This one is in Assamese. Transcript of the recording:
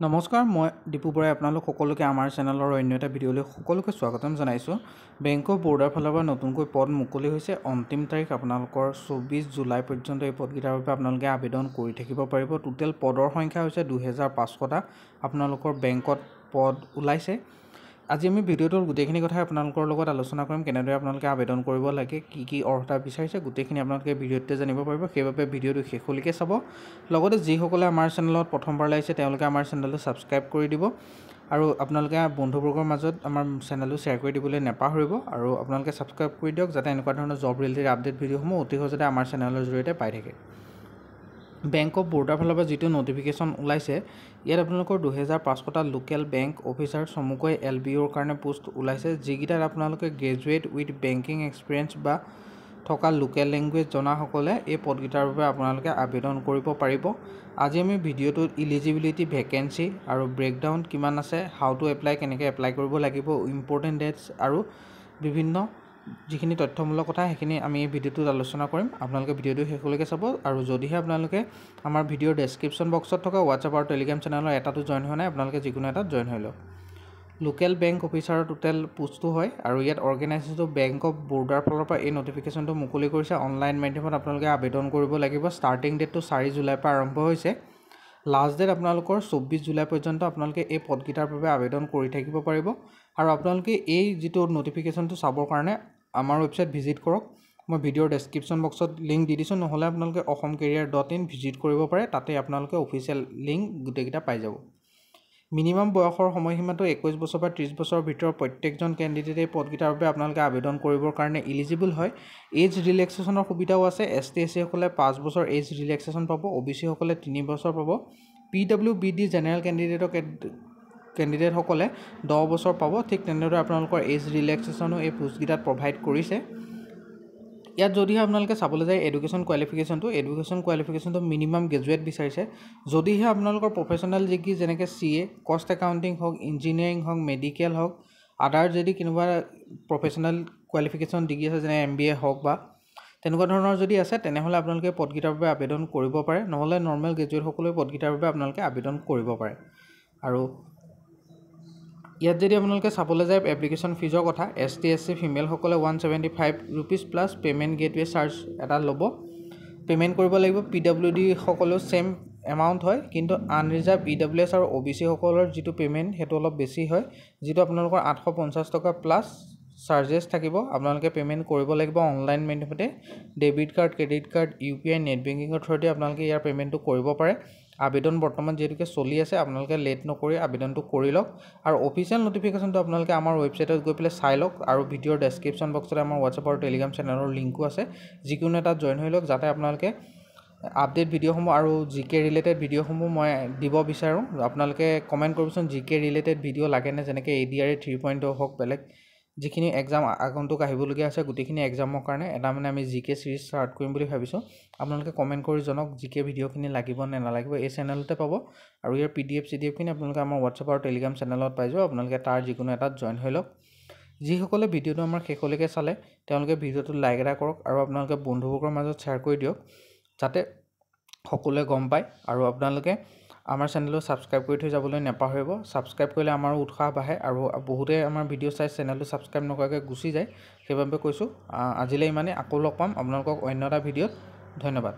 নমস্কাৰ, মই দীপু বৰাই আপোনালোক সকলোকে আমাৰ চেনেলৰ অন্য এটা ভিডিঅ'লৈ সকলোকে স্বাগতম জনাইছোঁ। বেংক অফ বৰোদাৰ ফালৰ পৰা নতুনকৈ পদ মুকলি হৈছে। অন্তিম তাৰিখ আপোনালোকৰ 24 জুলাই পৰ্যন্ত এই পদকেইটাৰ বাবে আপোনালোকে আবেদন কৰি থাকিব পাৰিব। টোটেল পদৰ সংখ্যা হৈছে 2500টা। আপোনালোকৰ বেংকত পদ ওলাইছে। আজি আমি ভিডিঅ'টোৰ গোটেইখিনি কথা আপোনালোকৰ লগত আলোচনা কৰিম। কেনেদৰে আপোনালোকে আবেদন কৰিব লাগে, কি অৰ্হতা বিচাৰিছে, গোটেইখিনি আপোনালোকে ভিডিঅ'টোতে জানিব পাৰিব। সেইবাবে ভিডিঅ'টো শেষলৈকে চাব। লগতে যিসকলে আমাৰ চেনেলত প্ৰথমবাৰ লাগিছে তেওঁলোকে আমাৰ চেনেলটো ছাবস্ক্ৰাইব কৰি দিব আৰু আপোনালোকে বন্ধুবৰ্গৰ মাজত আমাৰ চেনেলটো শ্বেয়াৰ কৰি দিবলৈ নাপাহৰিব। আৰু আপোনালোকে ছাবস্ক্ৰাইব কৰি দিয়ক যাতে এনেকুৱা ধৰণৰ জব ৰিলেটেড আপডেট ভিডিঅ'সমূহ অতি সহজতে আমাৰ চেনেলৰ জৰিয়তে পাই থাকে। বেংক অফ বৰোদাৰ ফালৰ পৰা যিটো নটিফিকেশ্যন ওলাইছে, ইয়াত আপোনালোকৰ 2500টা লোকেল বেংক অফিচাৰ চমুকৈ LBOৰ কাৰণে পোষ্ট ওলাইছে, যিকেইটাত আপোনালোকে গ্ৰেজুৱেট উইথ বেংকিং এক্সপিৰিয়েঞ্চ বা থকা লোকেল লেংগুৱেজ জনাসকলে এই পদকেইটাৰ বাবে আপোনালোকে আবেদন কৰিব পাৰিব। আজি আমি ভিডিঅ'টোত ইলিজিবিলিটি, ভেকেঞ্চি আৰু ব্ৰেকডাউন কিমান আছে, হাউ টু এপ্লাই, কেনেকৈ এপ্লাই কৰিব লাগিব, ইম্পৰ্টেণ্ট ডেটছ আৰু বিভিন্ন যিখিনি তথ্যমূলক কথা সেইখিনি আমি এই ভিডিঅ'টোত আলোচনা কৰিম। আপোনালোকে ভিডিঅ'টো শেষলৈকে চাব। আৰু যদিহে আপোনালোকে আমাৰ ভিডিঅ'ৰ ডেছক্ৰিপশ্যন বক্সত থকা হোৱাটছআপ আৰু টেলিগ্ৰাম চেনেলৰ এটাতো জইন হোৱা নাই, আপোনালোকে যিকোনো এটাত জইন হৈ লওক। লোকেল বেংক অফিচাৰৰ টোটেল পোষ্টটো হয় আৰু ইয়াত অৰ্গেনাইজেশ্যনটো বেংক অফ বৰোদাৰ ফালৰ পৰা এই নটিফিকেশ্যনটো মুকলি কৰিছে। অনলাইন মাধ্যমত আপোনালোকে আবেদন কৰিব লাগিব। ষ্টাৰ্টিং ডেটটো 4 জুলাইৰ পৰা আৰম্ভ হৈছে। লাষ্ট ডেট আপোনালোকৰ 24 জুলাই পৰ্যন্ত আপোনালোকে এই পদকেইটাৰ বাবে আবেদন কৰি থাকিব পাৰিব। আৰু আপোনালোকে এই যিটো নটিফিকেশ্যনটো চাবৰ কাৰণে আমাৰ ৱেবছাইট ভিজিট কৰক। মই ভিডিঅ'ৰ ডেছক্ৰিপশ্যন বক্সত লিংক দি দিছোঁ, নহ'লে আপোনালোকে অসমকেৰিয়াৰ.in ভিজিট কৰিব পাৰে। তাতে আপোনালোকে অফিচিয়েল লিংক গোটেইকেইটা পাই যাব। মিনিমাম বয়সৰ সময়সীমাটো 21 বছৰ পৰা 30 বছৰৰ ভিতৰত প্ৰত্যেকজন কেণ্ডিডেটে পদকেইটাৰ বাবে আপোনালোকে আবেদন কৰিবৰ কাৰণে ইলিজিবল হয়। এজ ৰিলেক্সেশ্যনৰ সুবিধাও আছে। ST/SC সকলে 5 বছৰ এজ ৰিলেক্সেশ্যন পাব, OBC সকলে 3 বছৰ পাব। PWBD জেনেৰেল কেণ্ডিডেটসকলে 10 বছৰ পাব। ঠিক তেনেদৰে আপোনালোকৰ এজ ৰিলেক্সেশ্যনো এই পোষ্টকেইটাত প্ৰভাইড কৰিছে। ইয়াত যদিহে আপোনালোকে চাবলৈ যায় এডুকেশ্যন কোৱালিফিকেশ্যনটো মিনিমাম গ্ৰেজুৱেট বিচাৰিছে। যদিহে আপোনালোকৰ প্ৰফেশ্যনেল ডিগ্ৰী যেনেকৈ CA, কষ্ট একাউণ্টিং হওক, ইঞ্জিনিয়াৰিং হওক, মেডিকেল হওক, আদাৰ যদি কোনোবা প্ৰফেশ্যনেল কোৱালিফিকেশ্যন ডিগ্ৰী আছে যেনে MBA হওক বা তেনেকুৱা ধৰণৰ যদি আছে, তেনেহ'লে আপোনালোকে পদকেইটাৰ বাবে আবেদন কৰিব পাৰে। নহ'লে নৰ্মেল গ্ৰেজুৱেটসকলেও পদকেইটাৰ বাবে আপোনালোকে আবেদন কৰিব পাৰে। আৰু ইয়াত যদি আপোনালোকে চাবলৈ যায় এপ্লিকেশ্যন ফিজৰ কথা, ST/SC ফিমেলসকলে 175 rupees plus payment gateway charge এটা ল'ব, পে'মেণ্ট কৰিব লাগিব। PWD সকলেও ছেম এমাউণ্ট হয়, কিন্তু আনৰিজাৰ্ভ EWS আৰু OBC সকলৰ যিটো পে'মেণ্ট সেইটো অলপ বেছি হয়, যিটো আপোনালোকৰ 850 টকা প্লাছ চাৰ্জেছ থাকিব। আপোনালোকে পে'মেণ্ট কৰিব লাগিব অনলাইন মাধ্যমতে। Debit card, credit card, UPI, net বেংকিঙৰ থ্ৰুদি আপোনালোকে ইয়াৰ পে'মেণ্টটো কৰিব পাৰে। আবেদন বৰ্তমান যিহেতুকে চলি আছে, আপোনালোকে লেট নকৰি আবেদনটো কৰি লওক। আৰু অফিচিয়েল নটিফিকেশ্যনটো আপোনালোকে আমাৰ ৱেবছাইটত গৈ পেলাই চাই লওক। আৰু ভিডিঅ'ৰ ডেছক্ৰিপশ্যন বক্সত আমাৰ হোৱাটছআপ আৰু টেলিগ্ৰাম চেনেলৰ লিংকো আছে, যিকোনো এটাত জইন হৈ লওক যাতে আপোনালোকে আপডেট ভিডিঅ'সমূহ আৰু GK ৰিলেটেড ভিডিঅ'সমূহ মই দিব বিচাৰোঁ। আপোনালোকে কমেণ্ট কৰিবচোন GK ৰিলেটেড ভিডিঅ' লাগেনে, যেনেকৈ ADRE 3.0 হওক, বেলেগ যিখিনি এক্সাম আগন্তুক আহিবলগীয়া আছে গোটেইখিনি এক্সামৰ কাৰণে এটা আমি GK চিৰিজ ষ্টাৰ্ট কৰিম বুলি ভাবিছোঁ। আপোনালোকে কমেণ্ট কৰি জনাওক GK ভিডিঅ'খিনি লাগিব নে নালাগিব। এই চেনেলতে পাব আৰু ইয়াৰ PDF-CDFখিনি আপোনালোকে আমাৰ হোৱাটছআপ আৰু টেলিগ্ৰাম চেনেলত পাই যাব। আপোনালোকে তাৰ যিকোনো এটাত জইন হৈ লওক। যিসকলে ভিডিঅ'টো আমাৰ শেষলৈকে চালে তেওঁলোকে ভিডিঅ'টো লাইক এটা কৰক আৰু আপোনালোকে বন্ধুবৰ্গৰ মাজত শ্বেয়াৰ কৰি দিয়ক যাতে সকলোৱে গম পায়। আৰু আপোনালোকে আমাৰ চেনেলটো ছাবস্ক্ৰাইব কৰি থৈ যাবলৈ নাপাহৰিব। ছাবস্ক্ৰাইব কৰিলে আমাৰো উৎসাহ বাঢ়ে আৰু বহুতে আমাৰ ভিডিঅ' চাই চেনেলটো ছাবস্ক্ৰাইব নকৰাকৈ গুচি যায়, সেইবাবে কৈছোঁ। আজিলৈ ইমানেই, আকৌ লগ পাম আপোনালোকক অন্য এটা ভিডিঅ'ত। ধন্যবাদ।